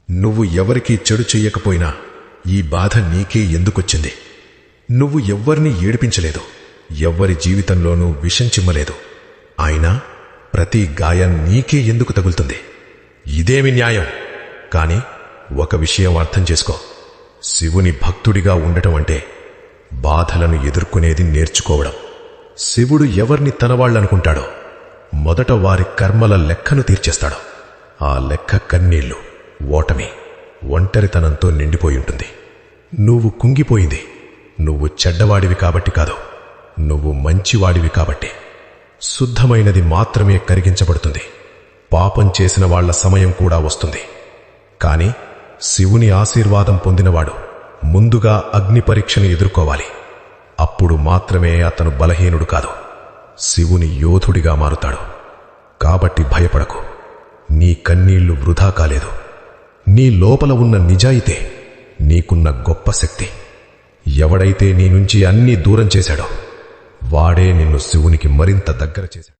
నువ్వు ఎవరికీ చెడు చెయ్యకపోయినా ఈ బాధ నీకే ఎందుకొచ్చింది? నువ్వు ఎవ్వర్నీ ఏడిపించలేదు, ఎవ్వరి జీవితంలోనూ విషం చిమ్మలేదు. అయినా ప్రతి గాయం నీకే ఎందుకు తగులుతుంది? ఇదేమి న్యాయం? కాని ఒక విషయం అర్థం చేసుకో. శివుని భక్తుడిగా ఉండటం అంటే బాధలను ఎదుర్కొనేది నేర్చుకోవడం. శివుడు ఎవర్ని తనవాళ్లనుకుంటాడో మొదట వారి కర్మల లెక్కను తీర్చేస్తాడు. ఆ లెక్క కన్నీళ్లు, ఓటమి, ఒంటరితనంతో నిండిపోయుంటుంది. నువ్వు కుంగిపోయింది నువ్వు చెడ్డవాడివి కాబట్టి కాదు, నువ్వు మంచివాడివి కాబట్టి. శుద్ధమైనది మాత్రమే కరిగించబడుతుంది. పాపం చేసిన వాళ్ల సమయం కూడా వస్తుంది. కాని శివుని ఆశీర్వాదం పొందినవాడు ముందుగా అగ్ని పరీక్షను ఎదుర్కోవాలి. అప్పుడు మాత్రమే అతను బలహీనుడు కాదు, శివుని యోధుడిగా మారుతాడు. కాబట్టి భయపడకు. నీ కన్నీళ్లు వృధా కాలేదు. నీ లోపల ఉన్న నిజాయితే నీకున్న గొప్ప శక్తి. ఎవడైతే నీ నుంచి అన్నీ దూరం చేశాడో వాడే నిన్ను శివునికి మరింత దగ్గర చేశాడు.